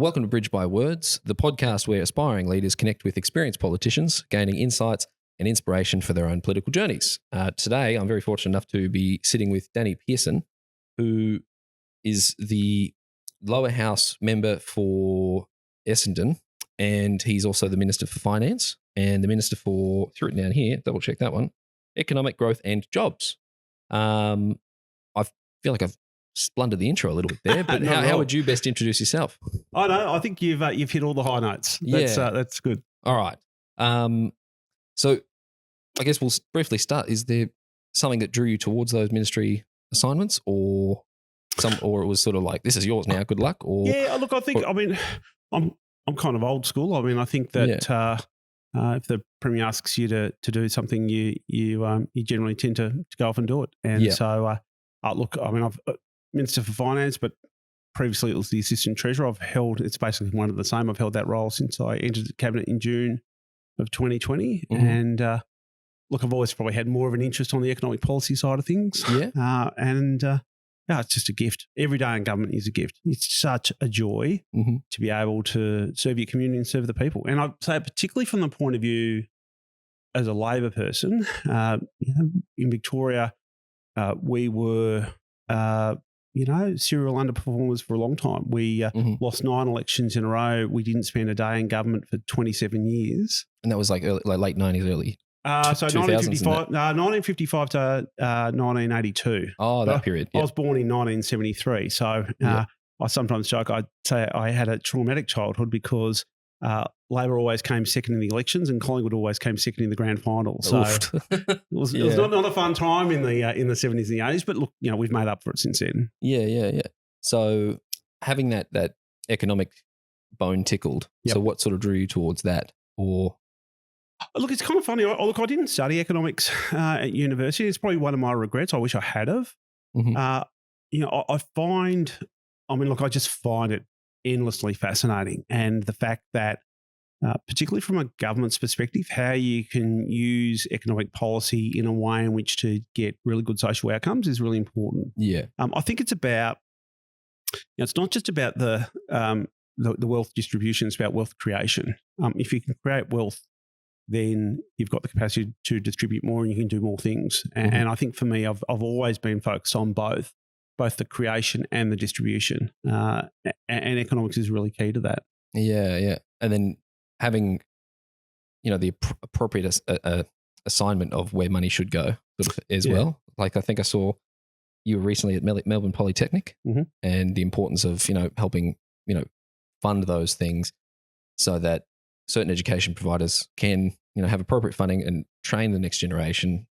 Welcome to Bridge by Words, the podcast where aspiring leaders connect with experienced politicians, gaining insights and inspiration for their own political journeys. Today, I'm very fortunate enough to be sitting with Danny Pearson, who is the lower house member for Essendon, and he's also the Minister for Finance and the Minister for, it's written down here, double check that one, Economic Growth and Jobs. I feel like I've splundered the intro a little bit there, but how would you best introduce yourself? I know. I think you've hit all the high notes. That's good. All right. So I guess we'll briefly start. Is there something that drew you towards those ministry assignments, or it was sort of like, this is yours now, good luck? Or look, I'm kind of old school. I mean, I think that if the Premier asks you to do something, you generally tend to go off and do it. And so, look, I mean, I've Minister for Finance, but previously it was the Assistant Treasurer. It's basically one of the same. I've held that role since I entered the Cabinet in June of 2020. Mm-hmm. And look, I've always probably had more of an interest on the economic policy side of things. Yeah. It's just a gift. Every day in government is a gift. It's such a joy to be able to serve your community and serve the people. And I'd say particularly from the point of view as a Labor person, in Victoria, we were serial underperformers for a long time. We lost 9 elections in a row. We didn't spend a day in government for 27 years. And that was like late 90s, early. So 1955 to 1982. Oh, that period. I was born in 1973. So I sometimes joke, I'd say I had a traumatic childhood because Labor always came second in the elections and Collingwood always came second in the grand final. So it was not a fun time in the 70s and the 80s, but look, we've made up for it since then. Yeah. So having that economic bone tickled, so what sort of drew you towards that? Or look, it's kind of funny. I didn't study economics at university. It's probably one of my regrets. I wish I had have. Mm-hmm. I just find it endlessly fascinating, and the fact that particularly from a government's perspective, how you can use economic policy in a way in which to get really good social outcomes is really important. Yeah. I think it's about, it's not just about the wealth distribution, it's about wealth creation. If you can create wealth, then you've got the capacity to distribute more and you can do more things. And I think for me, I've always been focused on both the creation and the distribution. And economics is really key to that. Yeah. And then having, the appropriate assignment of where money should go as well. Like I think I saw you were recently at Melbourne Polytechnic and the importance of, helping, fund those things so that certain education providers can, have appropriate funding and train the next generation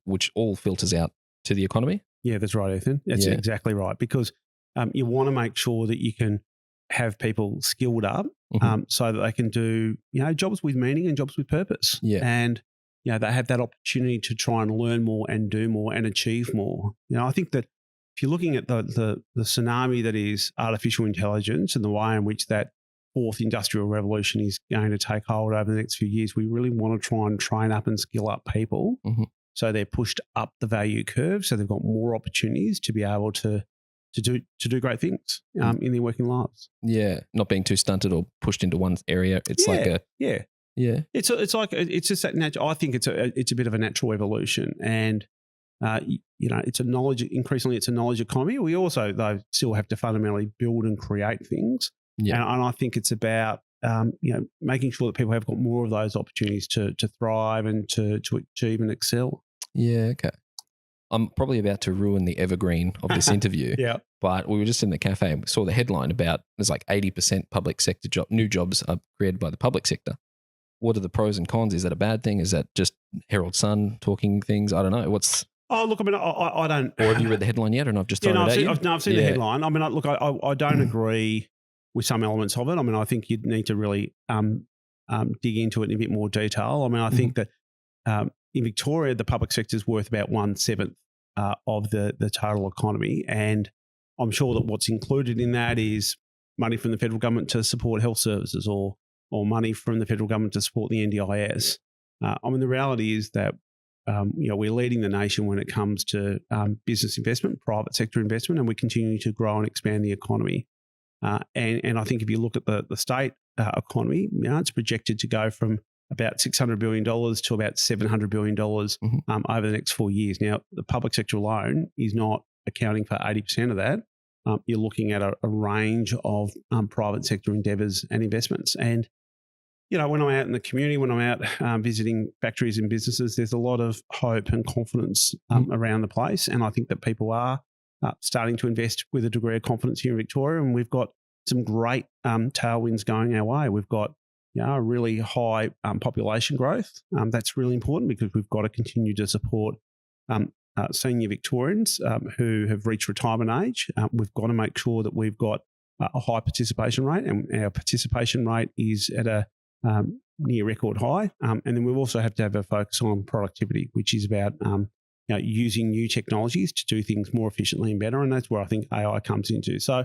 which all filters out to the economy. Yeah, that's right, Ethan. That's exactly right. Because you want to make sure that you can have people skilled up so that they can do, jobs with meaning and jobs with purpose. Yeah. And, they have that opportunity to try and learn more and do more and achieve more. I think that if you're looking at the tsunami that is artificial intelligence and the way in which that fourth industrial revolution is going to take hold over the next few years, we really want to try and train up and skill up people so they're pushed up the value curve, so they've got more opportunities to be able to do great things in their working lives. Yeah, not being too stunted or pushed into one area. It's It's just that natural. I think it's a bit of a natural evolution, and it's a knowledge. Increasingly, it's a knowledge economy. We also though still have to fundamentally build and create things. Yeah, and I think it's about making sure that people have got more of those opportunities to thrive and to achieve and excel. Yeah, okay. I'm probably about to ruin the evergreen of this interview. Yeah. But we were just in the cafe and we saw the headline about there's like 80% public sector new jobs are created by the public sector. What are the pros and cons? Is that a bad thing? Is that just Herald Sun talking things? I don't know. Oh, look, I mean, I don't. Or have you read the headline yet? And I've just thrown it at you? I've seen the headline. I mean, I don't agree with some elements of it. I mean, I think you'd need to really dig into it in a bit more detail. I mean, I think that in Victoria, the public sector is worth about 1/7 of the total economy. And I'm sure that what's included in that is money from the federal government to support health services or money from the federal government to support the NDIS. I mean, the reality is that we're leading the nation when it comes to business investment, private sector investment, and we continue to grow and expand the economy. And I think if you look at the state economy, it's projected to go from about $600 billion to about $700 billion over the next 4 years. Now, the public sector alone is not accounting for 80% of that. You're looking at a range of private sector endeavours and investments. And, when I'm out in the community, when I'm out visiting factories and businesses, there's a lot of hope and confidence around the place. And I think that people are starting to invest with a degree of confidence here in Victoria. And we've got some great tailwinds going our way. We've got a really high population growth. That's really important because we've got to continue to support senior Victorians who have reached retirement age. We've got to make sure that we've got a high participation rate, and our participation rate is at a near record high. And then we also have to have a focus on productivity, which is about using new technologies to do things more efficiently and better. And that's where I think AI comes into. So,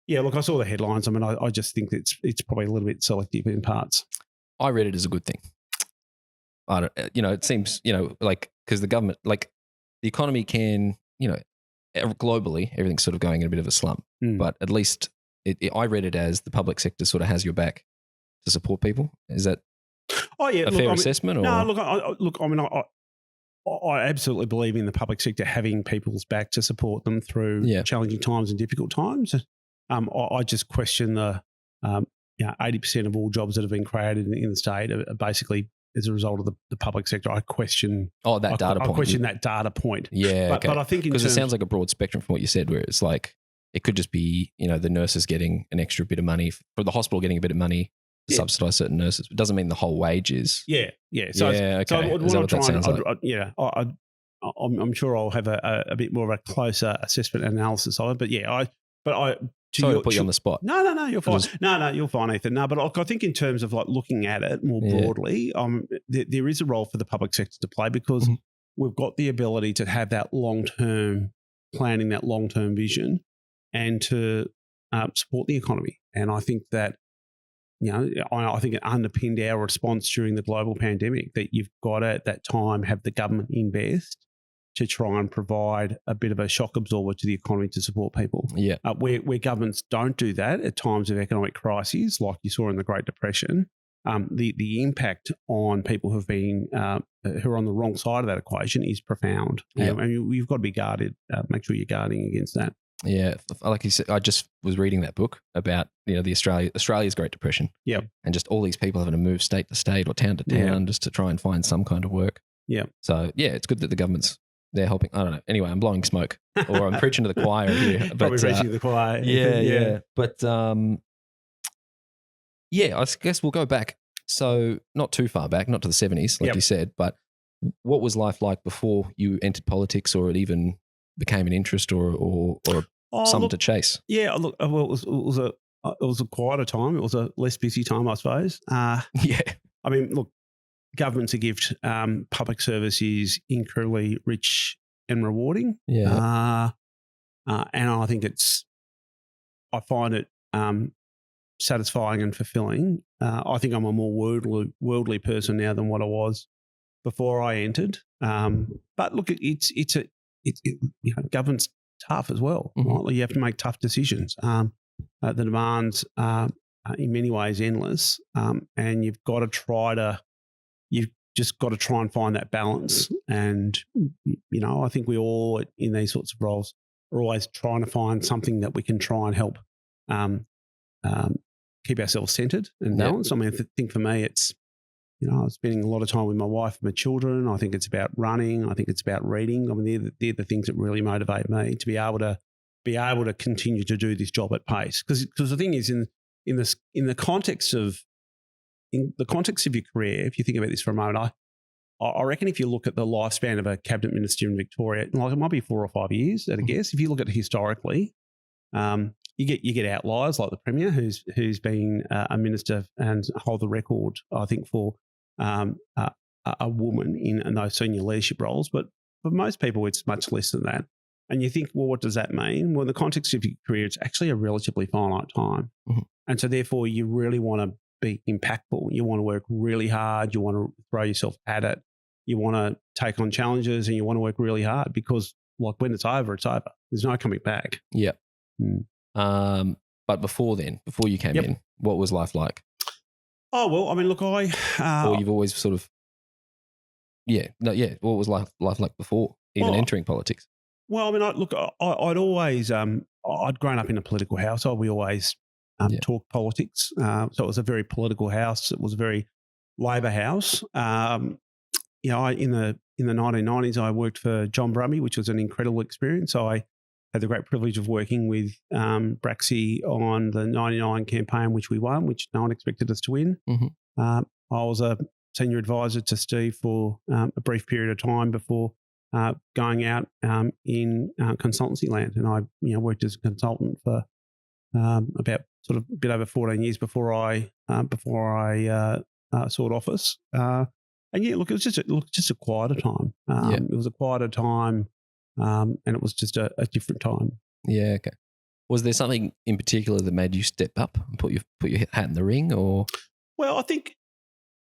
yeah, look, I saw the headlines. I mean, I just think that it's probably a little bit selective in parts. I read it as a good thing. I don't, it seems, because the government, the economy can, globally, everything's sort of going in a bit of a slump. But at least I read it as the public sector sort of has your back to support people. Is that a fair assessment? Or? No, I absolutely believe in the public sector having people's back to support them through challenging times and difficult times. I just question the 80% of all jobs that have been created in the state are basically as a result of the public sector. I question that data point. I question that data point. Yeah, but I think because it sounds like a broad spectrum from what you said, where it's like it could just be the nurses getting an extra bit of money, for the hospital geting a bit of money to subsidise certain nurses. It doesn't mean the whole wage is. Yeah. So okay. So is that what that sounds like? I'm sure I'll have a bit more of a closer assessment and analysis of it. Sorry to put you on the spot. No, you're fine. No, you're fine, Ethan. No, but I think in terms of looking at it more broadly, there is a role for the public sector to play because we've got the ability to have that long-term planning, that long-term vision, and to support the economy. And I think that, I think it underpinned our response during the global pandemic that you've got to, at that time, have the government invest to try and provide a bit of a shock absorber to the economy to support people. Yeah. Where governments don't do that at times of economic crises, like you saw in the Great Depression, the impact on people who've been who are on the wrong side of that equation is profound. Yeah. And you've got to be guarded. Make sure you're guarding against that. Yeah, like you said, I just was reading that book about the Australia's Great Depression. Yeah, and just all these people having to move state to state or town to town just to try and find some kind of work. Yeah. So it's good that the government's there helping. I don't know. Anyway, I'm blowing smoke, or I'm preaching to the choir here. Probably preaching to the choir. Yeah. But I guess we'll go back. So not too far back, not to the 70s, like you said, but what was life like before you entered politics, or it even became an interest or something to chase? Yeah, look, well, it was a quieter time. It was a less busy time, I suppose. I mean, look, government's a gift. Public service is incredibly rich and rewarding. Yeah. And I think I find it satisfying and fulfilling. I think I'm a more worldly person now than what I was before I entered. But look, government's tough as well. Mm-hmm. Right? You have to make tough decisions. The demands are in many ways endless, and you've just got to try and find that balance. And I think we all in these sorts of roles are always trying to find something that we can try and help keep ourselves centered and balanced. I mean, I think for me, it's I'm spending a lot of time with my wife and my children. I think it's about running. I think it's about reading. I mean, they're the things that really motivate me to be able to continue to do this job at pace. Because the thing is, in the context of your career, if you think about this for a moment, I reckon if you look at the lifespan of a cabinet minister in Victoria, it might be 4 or 5 years at a guess. If you look at it historically, you get outliers like the Premier, who's been a minister and hold the record, I think, for a woman in those senior leadership roles. But for most people, it's much less than that. And you think, well, what does that mean? Well, in the context of your career, it's actually a relatively finite time. Mm-hmm. And so therefore, you really want to be impactful. You want to work really hard. You want to throw yourself at it. You want to take on challenges, and you want to work really hard because, like, when it's over, it's over. There's no coming back. Yeah. But But before you came in, what was life like? Oh, well, I mean, look, or you've always sort of, what was life like before even entering politics? Well, I mean, I'd always, I'd grown up in a political household. We always talked politics. So it was a very political house. It was a very Labor house. In the 1990s, I worked for John Brumby, which was an incredible experience. I had the great privilege of working with Braxy on the 99 campaign, which we won, which no one expected us to win. Mm-hmm. I was a senior advisor to Steve for a brief period of time before going out in consultancy land. And I worked as a consultant for about sort of a bit over 14 years before I sought office. It was just a quieter time. It was a quieter time, and it was just a different time. Yeah. Okay. Was there something in particular that made you step up and put your hat in the ring, or? Well, I think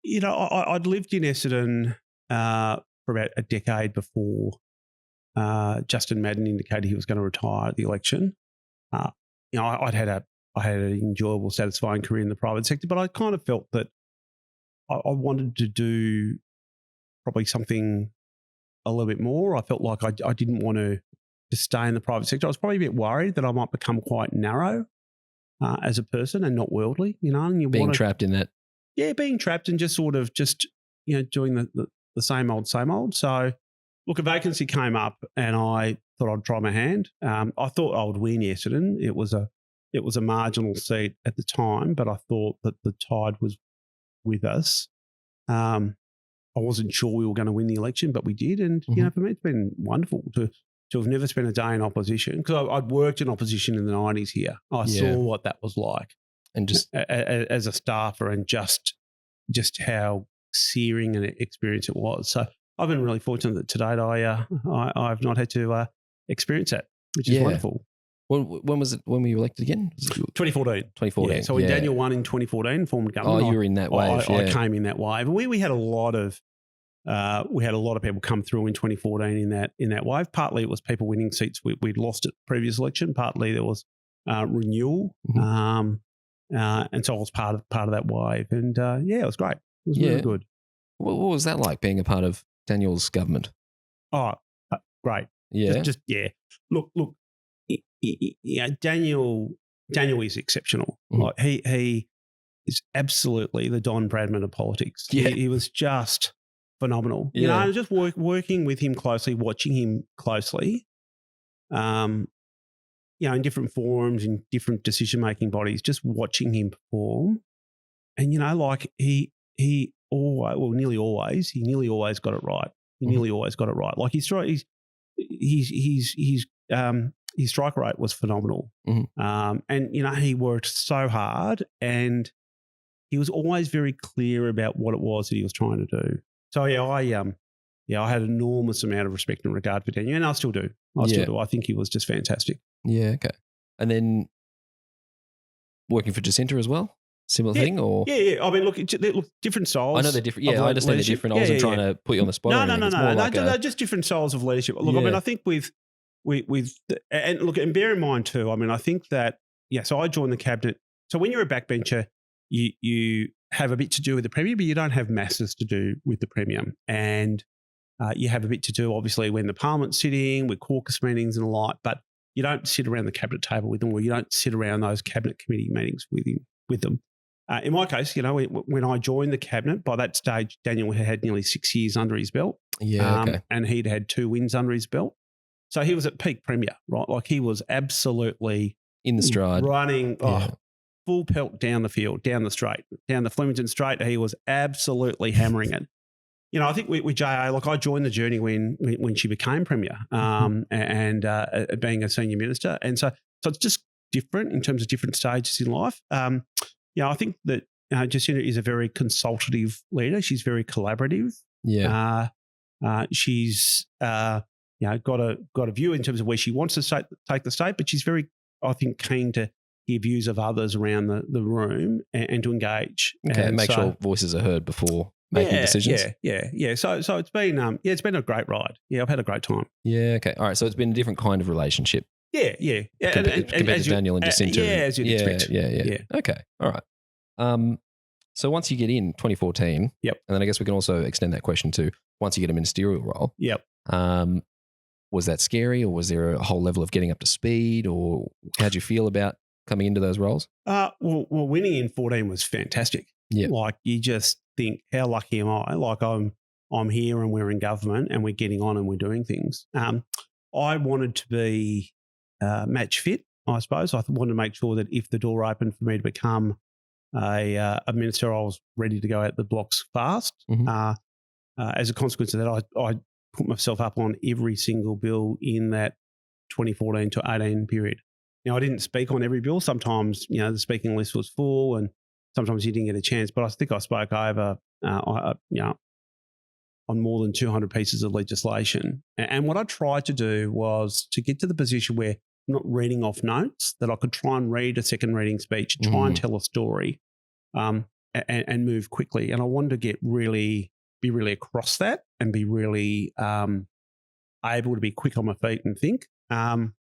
I'd lived in Essendon for about a decade before Justin Madden indicated he was going to retire at the election. I had an enjoyable, satisfying career in the private sector, but I kind of felt that I wanted to do probably something a little bit more. I felt like I didn't want to stay in the private sector. I was probably a bit worried that I might become quite narrow as a person and not worldly, and being trapped in that. Yeah, being trapped and just sort of doing the same old, same old. So, look, a vacancy came up and I thought I'd try my hand. I thought I would win Essendon. It was a marginal seat at the time, but I thought that the tide was with us. I wasn't sure we were going to win the election, but we did. And, for me, it's been wonderful to have never spent a day in opposition, because I'd worked in opposition in the 90s here. I saw what that was like. And just as a staffer, and just how searing an experience it was. So I've been really fortunate that to date I've not had to experience that, which is wonderful. When was it? When were you elected again? 2014. 2014. Yeah, so when Daniel won in 2014, formed government. Oh, you were in that wave. I came in that wave, and we had a lot of people come through in 2014 in that wave. Partly it was people winning seats we'd lost at the previous election. Partly there was renewal. Mm-hmm. And so I was part of that wave, and it was great. It was really good. What was that like, being a part of Daniel's government? Oh, great. Yeah. Look. Daniel is exceptional. Mm-hmm. Like he is absolutely the Don Bradman of politics. Yeah. He was just phenomenal. Yeah. Just working with him closely, watching him closely. In different forums, in different decision-making bodies, just watching him perform. And, he nearly always got it right. He nearly always got it right. Like his strike rate was phenomenal. Mm-hmm. And, he worked so hard, and he was always very clear about what it was that he was trying to do. So, I had an enormous amount of respect and regard for Daniel, and I still do. I think he was just fantastic. Yeah, okay. And then working for Jacinta as well? Similar thing? Or? Yeah. I mean, look, different styles. I know they're different. Yeah, I understand they're different. I wasn't trying to put you on the spot. No, just different styles of leadership. Look, I mean, I think and bear in mind too, I mean, I think that, so I joined the cabinet. So when you're a backbencher, you have a bit to do with the Premier, but you don't have masses to do with the Premier. And you have a bit to do, obviously, when the Parliament's sitting, with caucus meetings and the like, but you don't sit around the cabinet table with them, or you don't sit around those cabinet committee meetings with them. In my case, when I joined the cabinet, by that stage, Daniel had nearly 6 years under his belt. Yeah, okay. And he'd had 2 wins under his belt. So he was at peak Premier, right? Like he was absolutely in the stride, running full pelt down the field, down the straight, down the Flemington Straight. He was absolutely hammering it. I think with JA, like I joined the journey when she became Premier, and being a senior minister, and so it's just different in terms of different stages in life. I think that Jacinta is a very consultative leader. She's very collaborative. Yeah. She's got a view in terms of where she wants to take the state, but she's very, I think, keen to hear views of others around the room and to engage. Okay, and make sure voices are heard before making decisions. Yeah. So it's been a great ride. Yeah, I've had a great time. Yeah. Okay. All right. So it's been a different kind of relationship Yeah. Compared to Daniel and Jacinta. As you'd expect. Yeah. Okay. All right. So once you get in 2014, yep. And then I guess we can also extend that question to once you get a ministerial role. Yep. Was that scary, or was there a whole level of getting up to speed, or how'd you feel about coming into those roles? Well, winning in 14 was fantastic. Yeah. Like, you just think, how lucky am I? Like, I'm here and we're in government and we're getting on and we're doing things. I wanted to be match fit, I suppose. I wanted to make sure that if the door opened for me to become a minister, I was ready to go out the blocks fast. Mm-hmm. As a consequence of that, I put myself up on every single bill in that 2014 to 18 period. Now, I didn't speak on every bill. Sometimes, the speaking list was full and sometimes you didn't get a chance. But I think I spoke over, on more than 200 pieces of legislation. And what I tried to do was to get to the position where I'm not reading off notes, that I could try and read a second reading speech, try and tell a story, and move quickly. And I wanted to be really across that and be really able to be quick on my feet and think. After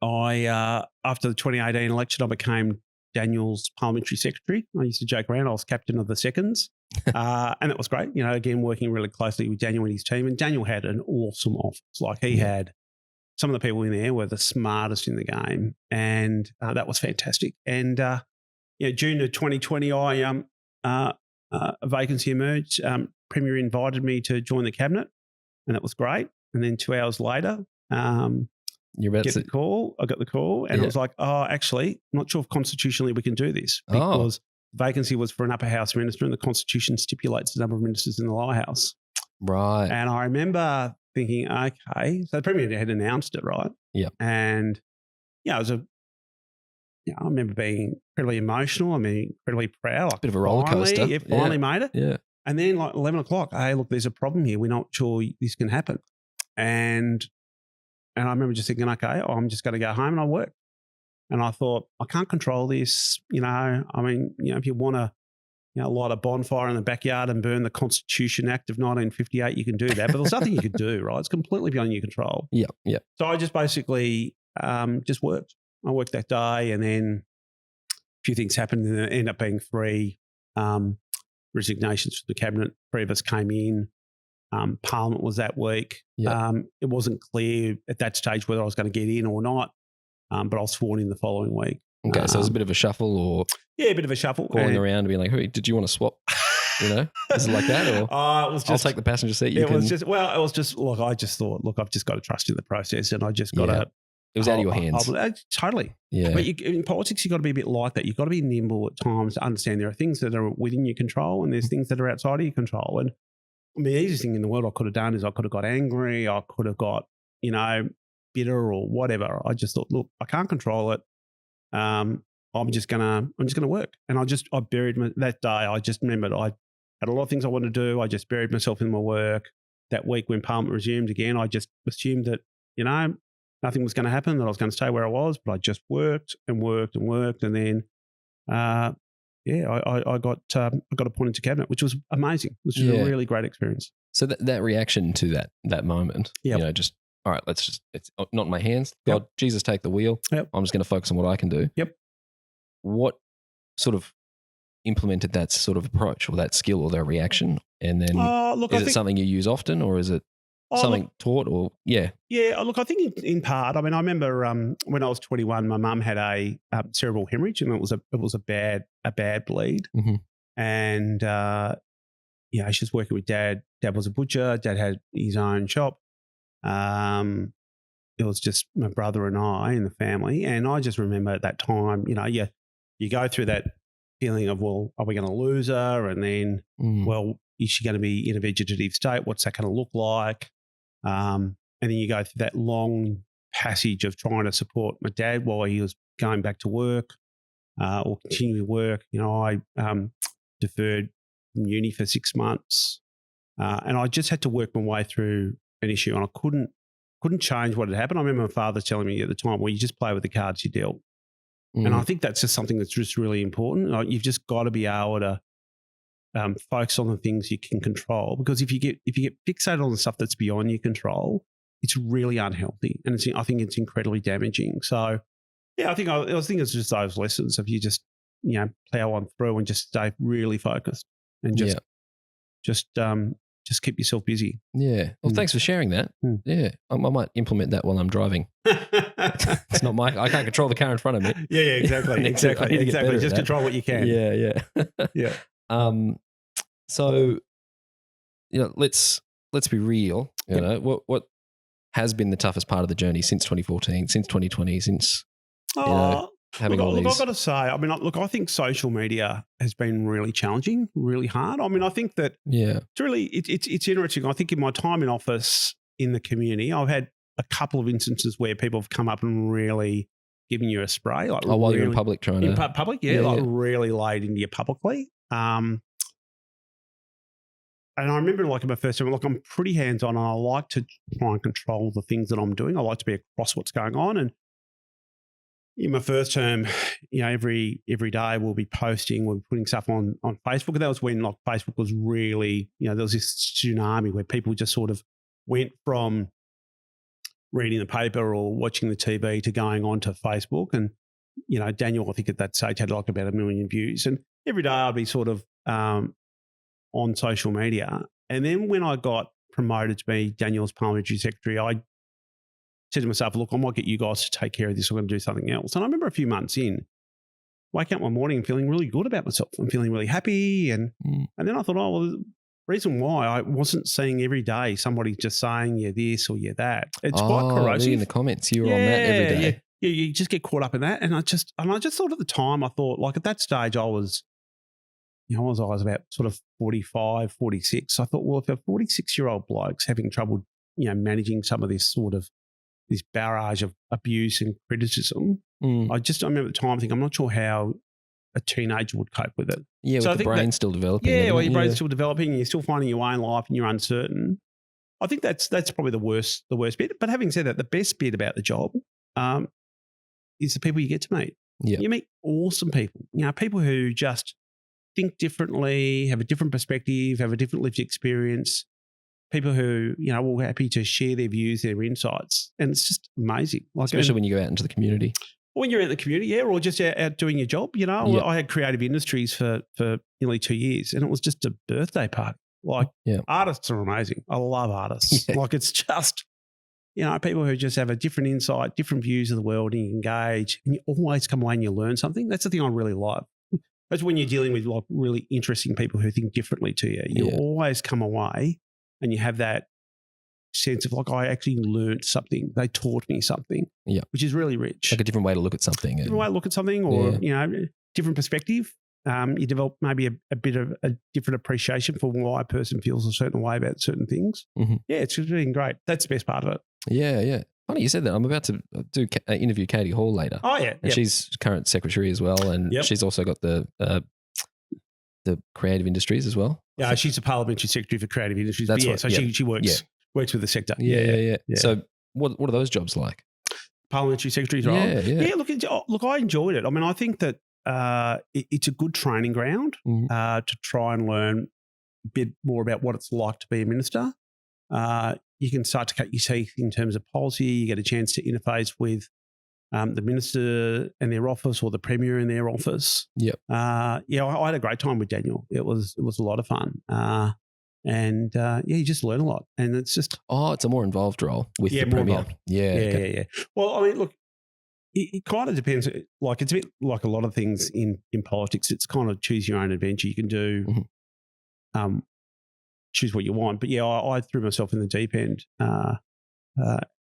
the 2018 election, I became Daniel's parliamentary secretary. I used to joke around, I was captain of the seconds. And it was great, again, working really closely with Daniel and his team. And Daniel had an awesome office. Like, he had some of the people in there were the smartest in the game. And that was fantastic. And, June of 2020, a vacancy emerged. Premier invited me to join the cabinet, and that was great. And then 2 hours later, I got the call, and I was like, actually, I'm not sure if constitutionally we can do this, because the vacancy was for an upper house minister, and the Constitution stipulates the number of ministers in the lower house. Right. And I remember thinking, okay, so the Premier had announced it, right? Yeah. And it was I remember being incredibly emotional. I mean, incredibly proud. Like, bit of a roller coaster. Finally made it. Yeah. And then, like 11 o'clock, hey, look, there's a problem here. We're not sure this can happen. And I remember just thinking, okay, I'm just going to go home and I'll work. And I thought, I can't control this. If you want to, light a bonfire in the backyard and burn the Constitution Act of 1958, you can do that. But there's nothing you could do, right? It's completely beyond your control. Yeah, yeah. So I just basically just worked. I worked that day, and then a few things happened, and there ended up being 3 resignations from the cabinet. 3 of us came in. Parliament was that week. Yeah. It wasn't clear at that stage whether I was going to get in or not, but I was sworn in the following week. Okay, so it was a bit of a shuffle, or a bit of a shuffle, calling around and being like, "Hey, did you want to swap?" Is it like that, or it was just, I'll take the passenger seat. It was just look, I just thought, look, I've just got to trust in the process, and I just got to. It was out of your hands. Totally. Yeah. But in politics, you've got to be a bit like that. You've got to be nimble at times to understand there are things that are within your control and there's things that are outside of your control. And I mean, the easiest thing in the world I could have done is I could have got angry. I could have got, bitter or whatever. I just thought, look, I can't control it. I'm just gonna work. And I buried that day. I just remembered I had a lot of things I wanted to do. I just buried myself in my work. That week when Parliament resumed again, I just assumed that, nothing was going to happen, that I was going to stay where I was, but I just worked and worked and worked. And then, I got appointed to cabinet, which was amazing, which was a really great experience. So that reaction to that moment, just, all right, it's not in my hands. God, Jesus, take the wheel. Yep. I'm just going to focus on what I can do. Yep. What sort of implemented that sort of approach or that skill or that reaction? And then is it something you use often, or is it something taught, or Yeah, look, I think in part, I mean, I remember when I was 21, my mum had a cerebral hemorrhage, and it was a bad bleed. Mm-hmm. And she was working with Dad. Dad was a butcher. Dad had his own shop. It was just my brother and I in the family, and I just remember at that time, you go through that feeling of, well, are we going to lose her? And then, well, is she going to be in a vegetative state? What's that going to look like? And then you go through that long passage of trying to support my dad while he was going back to work or continuing to work. I deferred from uni for 6 months, and I just had to work my way through an issue, and I couldn't change what had happened. I remember my father telling me at the time, well, you just play with the cards you dealt. And I think that's just something that's just really important. You've just got to be able to focus on the things you can control, because if you get fixated on the stuff that's beyond your control, it's really unhealthy, and I think it's incredibly damaging. So, yeah, I think it's just those lessons of you just plow on through and just stay really focused and just keep yourself busy. Yeah. Well, thanks for sharing that. Yeah, I might implement that while I'm driving. It's not I can't control the car in front of me. Yeah, exactly. Exactly. Just control what you can. Yeah. Yeah. So, let's be real. What has been the toughest part of the journey since 2014, since 2020, since having all these? Look, I've got to say, I think social media has been really challenging, really hard. I mean, I think that it's really it's interesting. I think in my time in office in the community, I've had a couple of instances where people have come up and really given you a spray, like while you're in public trying to public, really laid into you publicly. And I remember, like, in my first term, I'm pretty hands-on, and I like to try and control the things that I'm doing. I like to be across what's going on. And in my first term, every day we'll be putting stuff on Facebook. And that was when, like, Facebook was really, there was this tsunami where people just sort of went from reading the paper or watching the TV to going on to Facebook. And, Daniel, I think at that stage had like about 1 million views. And every day I'd be sort of on social media. And then when I got promoted to be Daniel's parliamentary secretary, I said to myself, look, I might get you guys to take care of this. I'm going to do something else. And I remember a few months in, waking up one morning and feeling really good about myself. I'm feeling really happy. And then I thought, the reason why I wasn't seeing every day somebody just saying, yeah, this or yeah, that. It's quite corrosive. In the comments, you were on that every day. Yeah, you just get caught up in that. And I just thought at the time, I thought, like, at that stage I was about sort of 45, 46. I thought, well, if a 46-year-old bloke's having trouble, managing some of this sort of this barrage of abuse and criticism, I remember at the time thinking, I'm not sure how a teenager would cope with it. Yeah, with the brain still developing. Yeah, well, your brain's still developing, and you're still finding your way in life, and you're uncertain. I think that's probably the worst bit. But having said that, the best bit about the job is the people you get to meet. Yeah. You meet awesome people. People who just think differently, have a different perspective, have a different lived experience, people who, are all happy to share their views, their insights. And it's just amazing. Especially when you go out into the community. When you're out in the community, or just out doing your job. I had creative industries for nearly 2 years, and it was just a birthday party. Artists are amazing. I love artists. Yeah. It's just, people who just have a different insight, different views of the world, and you engage, and you always come away and you learn something. That's the thing I really like. That's when you're dealing with like really interesting people who think differently to you. You always come away and you have that sense of like, I actually learned something. They taught me something, which is really rich. Like a different way to look at something. Different way to look at something, or, different perspective. You develop maybe a bit of a different appreciation for why a person feels a certain way about certain things. Mm-hmm. Yeah, it's just been great. That's the best part of it. Yeah. Funny you said that. I'm about to interview Katie Hall later. Oh, yeah. And she's current secretary as well. And she's also got the creative industries as well. Yeah, she's the parliamentary secretary for creative industries. That's right. So she works with the sector. Yeah. So what are those jobs like? Parliamentary secretary's role? Yeah. Look, I enjoyed it. I mean, I think that it's a good training ground to try and learn a bit more about what it's like to be a minister. You can start to cut your teeth in terms of policy. You get a chance to interface with the minister and their office, or the premier in their office. Yep. I had a great time with Daniel. It was a lot of fun. You just learn a lot. And it's just... it's a more involved role with the premier. Involved. Yeah. Well, I mean, look, it kind of depends. Like, it's a bit like a lot of things in politics. It's kind of choose your own adventure. You can do... choose what you want. But I threw myself in the deep end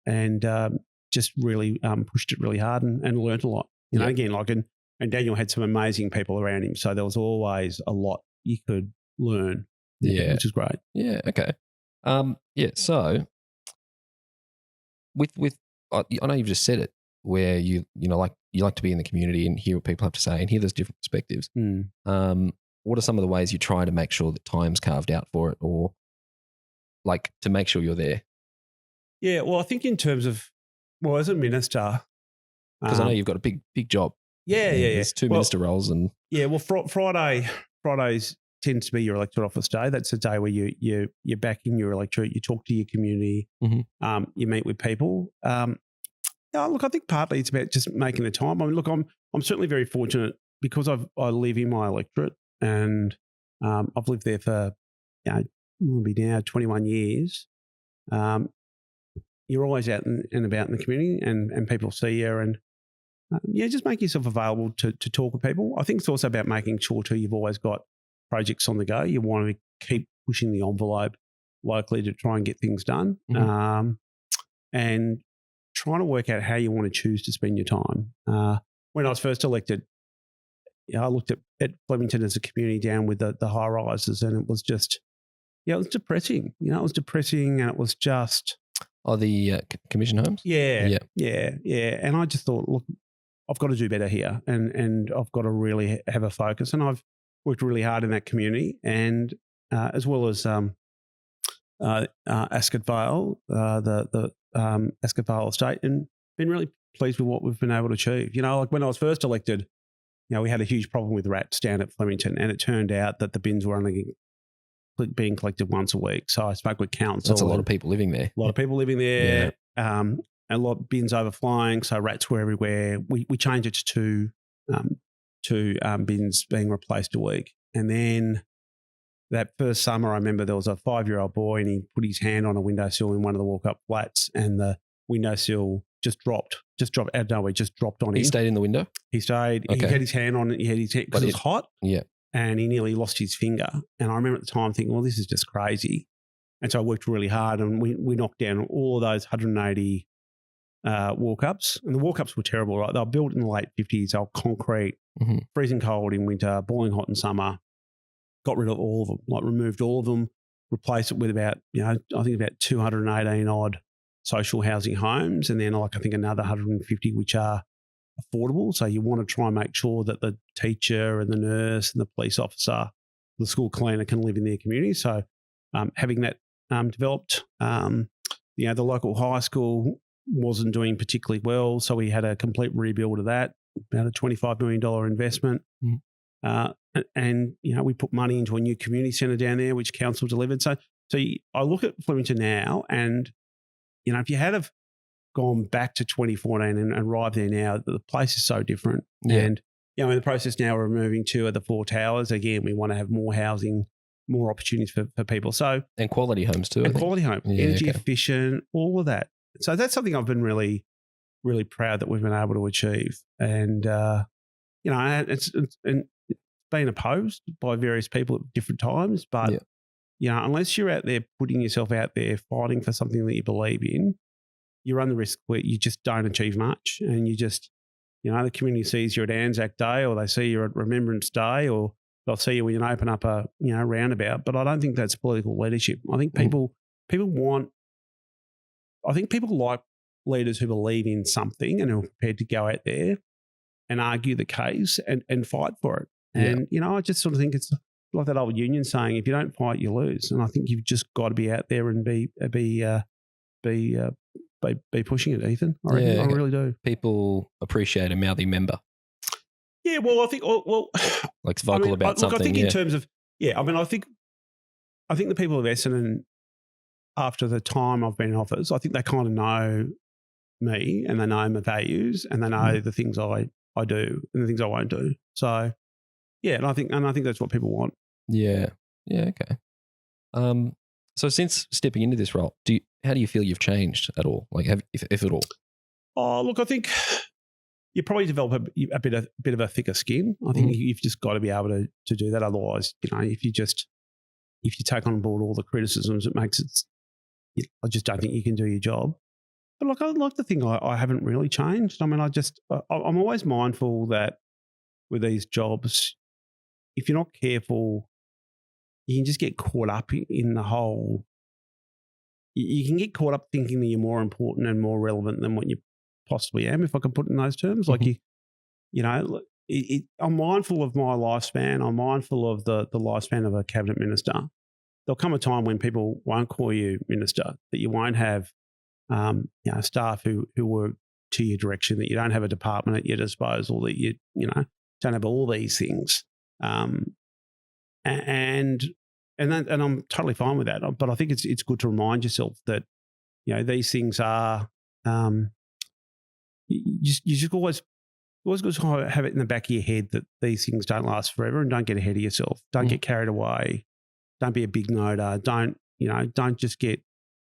and just really pushed it really hard and learned a lot. Again, and Daniel had some amazing people around him. So there was always a lot you could learn, which is great. Yeah, okay. So with I know you've just said it, where you like to be in the community and hear what people have to say and hear those different perspectives. What are some of the ways you try to make sure that time's carved out for it, or like to make sure you're there? Yeah, well, I think in terms of, as a minister, because I know you've got a big job. Yeah. There's two minister roles, and Fridays tends to be your electorate office day. That's a day where you're back in your electorate. You talk to your community. You meet with people. Look, I think partly it's about just making the time. I mean, look, I'm certainly very fortunate because I live in my electorate, and I've lived there for will be now 21 years. You're always out and about in the community, and people see you, and just make yourself available to talk with people. I think it's also about making sure too you've always got projects on the go. You want to keep pushing the envelope locally to try and get things done, and trying to work out how you want to choose to spend your time. When I was first elected, I looked at Flemington as a community down with the high rises, and it was just, it was depressing. It was depressing, and it was just the commission homes. Yeah. And I just thought, look, I've got to do better here, and I've got to really have a focus. And I've worked really hard in that community, and as well as Ascot Vale, the Ascot Vale estate, and been really pleased with what we've been able to achieve. Like when I was first elected, we had a huge problem with rats down at Flemington, and it turned out that the bins were only being collected once a week. So I spoke with council. That's a lot of people living there. A lot of people living there. Yeah. A lot of bins overflowing, so rats were everywhere. We changed it to two bins being replaced a week. And then that first summer, I remember there was a 5-year-old boy, and he put his hand on a windowsill in one of the walk-up flats, and the windowsill just dropped out of nowhere, just dropped on him. He stayed in the window? He stayed. Okay. He had his hand on it. He had his hand because it was hot. Yeah. And he nearly lost his finger. And I remember at the time thinking, well, this is just crazy. And so I worked really hard, and we knocked down all of those 180 walk-ups. And the walk-ups were terrible, right? They were built in the late 50s. They were concrete, freezing cold in winter, boiling hot in summer. Got rid of all of them, like removed all of them, replaced it with about, I think about 218 odd social housing homes, and then I think another 150 which are affordable. So you want to try and make sure that the teacher and the nurse and the police officer, the school cleaner can live in their community. So having that developed, the local high school wasn't doing particularly well, so we had a complete rebuild of that, about a $25 million investment. And we put money into a new community centre down there, which council delivered. So I look at Flemington now, and if you had have gone back to 2014 and arrived there now, the place is so different. Yeah. And in the process now, we're moving to the 4 towers. Again, we want to have more housing, more opportunities for people. So and quality homes too. And quality homes, energy efficient, all of that. So that's something I've been really, really proud that we've been able to achieve. And it's been opposed by various people at different times, but unless you're out there putting yourself out there fighting for something that you believe in, you run the risk where you just don't achieve much, and you just, the community sees you at Anzac Day, or they see you at Remembrance Day, or they'll see you when you open up a roundabout. But I don't think that's political leadership. I think people like leaders who believe in something and are prepared to go out there and argue the case and fight for it. And, I just sort of think it's like that old union saying, if you don't fight, you lose. And I think you've just got to be out there and be pushing it, Ethan. I really do. People appreciate a mouthy member. Yeah, well, I think, like vocal about something. I think in terms of, I think the people of Essendon, after the time I've been in office, I think they kind of know me, and they know my values, and they know the things I do and the things I won't do. So, and I think that's what people want. Yeah. Okay. So since stepping into this role, how do you feel you've changed at all? Like, if at all? Oh, look, I think you probably develop a bit of a thicker skin. I think you've just got to be able to do that. Otherwise, if you take on board all the criticisms, it makes it. I just don't think you can do your job. But look, I like to think I haven't really changed. I mean, I'm always mindful that with these jobs, if you're not careful, you can just get caught up in the whole. You can get caught up thinking that you're more important and more relevant than what you possibly am, if I can put it in those terms. Like I'm mindful of my lifespan. I'm mindful of the lifespan of a cabinet minister. There'll come a time when people won't call you minister, that you won't have staff who work to your direction, that you don't have a department at your disposal, that you don't have all these things. and I'm totally fine with that. But I think it's good to remind yourself that these things are you just always good to have it in the back of your head that these things don't last forever, and don't get ahead of yourself. Don't get carried away. Don't be a big noter. Don't just get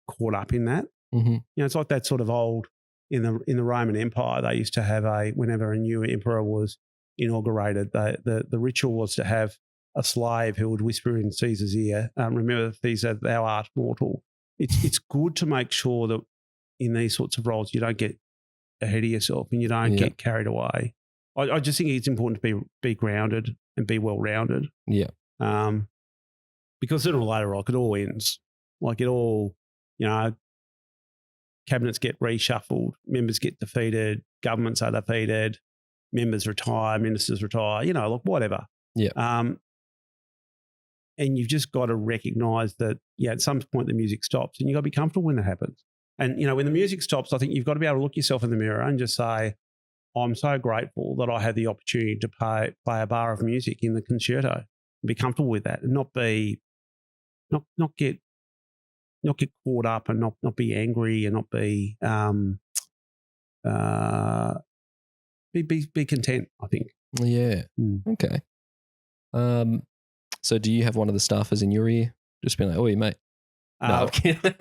caught up in that. Mm-hmm. It's like that sort of old in the Roman Empire. They used to have whenever a new emperor was inaugurated, the ritual was to have a slave who would whisper in Caesar's ear, "Remember, Caesar, thou art mortal." It's good to make sure that in these sorts of roles you don't get ahead of yourself and you don't get carried away. I just think it's important to be grounded and be well-rounded. Yeah. Because sooner or later, like, it all ends. Like, it all, cabinets get reshuffled, members get defeated, governments are defeated, members retire, ministers retire, like, whatever. Yeah. And you've just got to recognise that, at some point the music stops, and you've got to be comfortable when that happens. And, when the music stops, I think you've got to be able to look yourself in the mirror and just say, I'm so grateful that I had the opportunity to play a bar of music in the concerto, and be comfortable with that, and not get caught up, and not be angry, and not be be content, I think. Yeah. Okay. So do you have one of the staffers in your ear just being like, "Oh, mate"? No,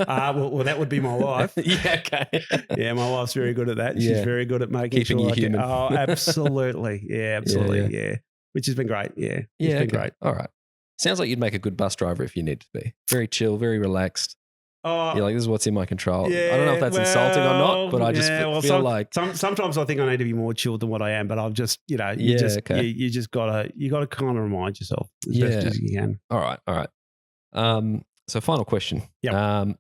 well, that would be my wife. Yeah, okay. Yeah, my wife's very good at that. She's very good at keeping you human. Oh, absolutely. Yeah, absolutely. Yeah. Which has been great. Yeah. It's been great. All right. Sounds like you'd make a good bus driver if you need to be. Very chill, very relaxed. You're like, this is what's in my control. Yeah, I don't know if that's insulting or not, but I just feel like sometimes I think I need to be more chilled than what I am, but I've just, you just gotta kind of remind yourself as best as you can. All right. So final question. Yep.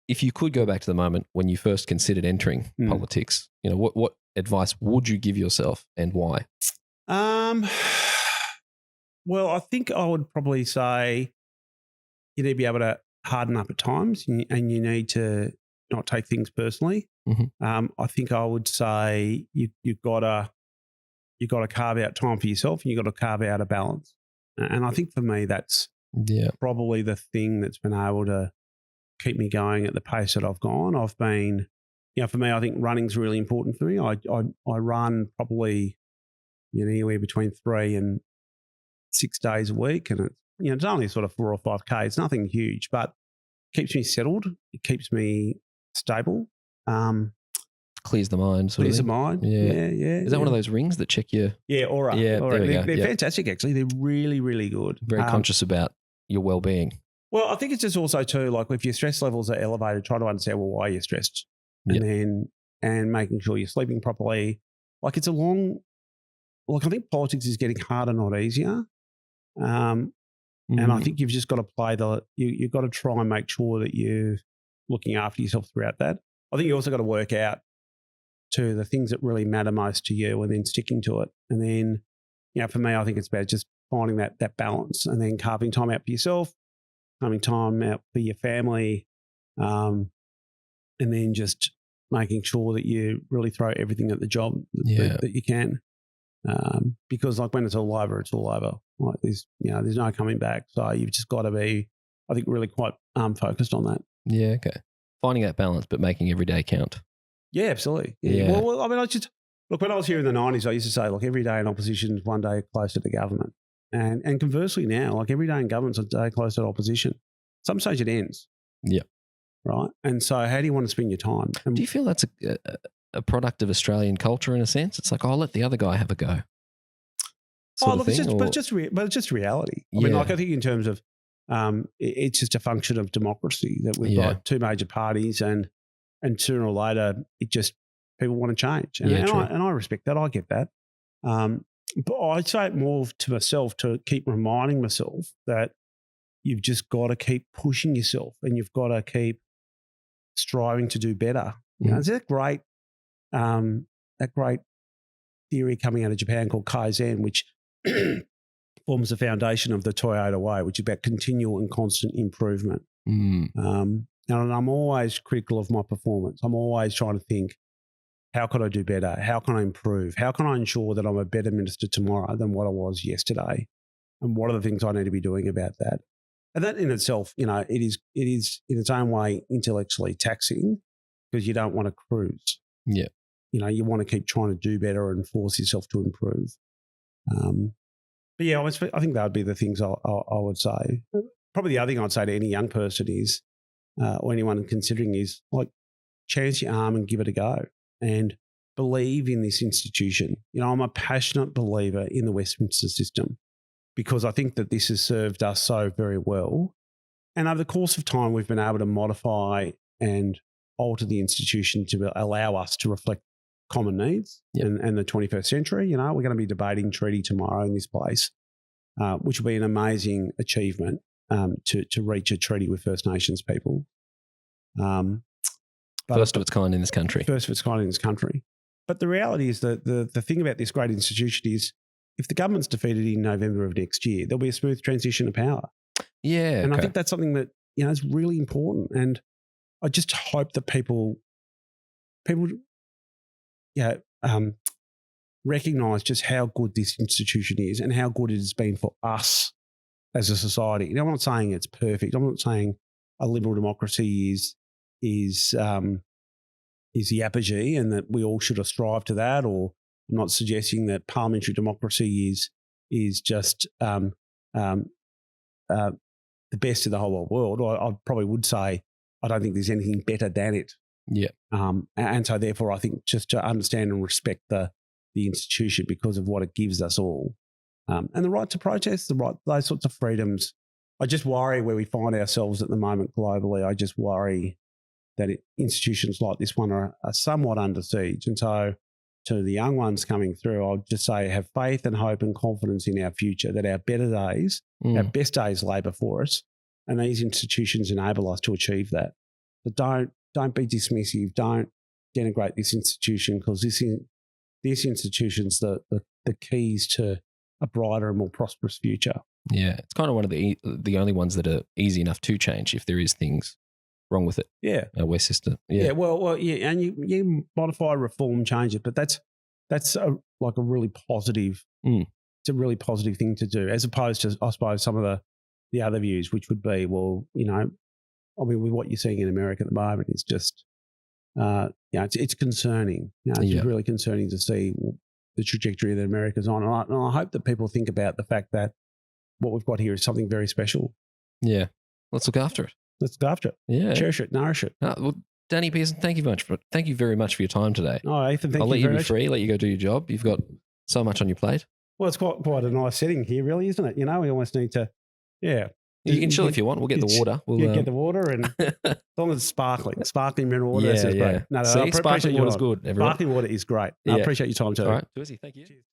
If you could go back to the moment when you first considered entering politics, what advice would you give yourself and why? Well, I think I would probably say you need to be able to harden up at times, and you need to not take things personally. Mm-hmm. I think I would say you've got to carve out time for yourself, and you've got to carve out a balance. And I think for me, that's probably the thing that's been able to keep me going at the pace that I've gone. I've been, for me, I think running's really important for me. I run probably anywhere between 3 and 6 days a week, and it's only sort of 4 or 5K. It's nothing huge, but it keeps me settled. It keeps me stable. Clears the mind. Clears the mind. Yeah. Is that one of those rings that check your... Yeah, Aura. Yeah, Aura. They're fantastic, actually. They're really, really good. Very conscious about your well-being. Well, I think it's just also too, like, if your stress levels are elevated, try to understand, why you're stressed. And making sure you're sleeping properly. Like, it's I think politics is getting harder, not easier. And I think you've just got to you've got to try and make sure that you're looking after yourself throughout that. I think you also got to work out to the things that really matter most to you, and then sticking to it. And then, for me, I think it's about just finding that balance, and then carving time out for yourself, carving time out for your family, and then just making sure that you really throw everything at the job that you can. Because, like, when it's all over, it's all over. Like, there's no coming back. So you've just got to be, I think, really quite focused on that. Yeah, okay. Finding that balance, but making every day count. Yeah, absolutely. Yeah. Well, I mean, when I was here in the 90s, I used to say, look, every day in opposition is one day closer to government. And conversely now, like, every day in government's a day closer to opposition. Some stage it ends. Yeah. Right? And so how do you want to spend your time? And do you feel that's a product of Australian culture in a sense? It's like, let the other guy have a go. It's just reality. I mean, like, I think in terms of it's just a function of democracy that we've got 2 major parties, and sooner or later people want to change. And I respect that. I get that. But I say it more to myself, to keep reminding myself that you've just got to keep pushing yourself, and you've got to keep striving to do better. There's that great theory coming out of Japan called Kaizen, which forms the foundation of the Toyota way, which is about continual and constant improvement. And I'm always critical of my performance. I'm always trying to think, how can I do better? How can I improve? How can I ensure that I'm a better minister tomorrow than what I was yesterday? and what are the things I need to be doing about that. And that in itself, it is in its own way intellectually taxing because you don't want to cruise. Yeah. You want to keep trying to do better and force yourself to improve. But yeah, I think that would be the things I would say. Probably the other thing I'd say to any young person is, or anyone considering is, like, chance your arm and give it a go and believe in this institution. I'm a passionate believer in the Westminster system because I think that this has served us so very well. And over the course of time, we've been able to modify and alter the institution to allow us to reflect common needs and the 21st century. We're going to be debating treaty tomorrow in this place, which will be an amazing achievement to reach a treaty with First Nations people. First of its kind in this country. First of its kind in this country. But the reality is that the thing about this great institution is if the government's defeated in November of next year, there'll be a smooth transition of power. Yeah. And I think that's something that, is really important. And I just hope that people recognise just how good this institution is and how good it has been for us as a society. I'm not saying it's perfect. I'm not saying a liberal democracy is the apogee and that we all should strive to that, or I'm not suggesting that parliamentary democracy is just the best in the whole world. I probably would say I don't think there's anything better than it. Yeah. And so therefore I think just to understand and respect the institution because of what it gives us all. And the right to protest, those sorts of freedoms. I just worry where we find ourselves at the moment globally. I just worry that institutions like this one are somewhat under siege. And so to the young ones coming through, I'll just say have faith and hope and confidence in our future, that our better days, our best days lay before us, and these institutions enable us to achieve that. But don't be dismissive. Don't denigrate this institution because this institution's the keys to a brighter and more prosperous future. Yeah, it's kind of one of the only ones that are easy enough to change if there is things wrong with it. Yeah. West system. Yeah. Well, yeah, and you modify, reform, change it, but that's like a really positive. It's a really positive thing to do, as opposed to, I suppose, some of the other views, which would be, well, with what you're seeing in America at the moment, it's just, it's concerning. It's really concerning to see the trajectory that America's on, and I hope that people think about the fact that what we've got here is something very special. Yeah, let's look after it. Let's look after it. Yeah, cherish it, nourish it. Well, Danny Pearson, thank you very much for your time today. Oh, Ethan, I'll let you be free. Let you go do your job. You've got so much on your plate. Well, it's quite a nice setting here, really, isn't it? We almost need to, You can chill if you want. We'll get the water. We'll get the water, and as long as it's sparkling mineral water. That's great. No, see, sparkling water is good. Everyone. Sparkling water is great. I appreciate your time too. All right, Twizy, thank you. Cheers.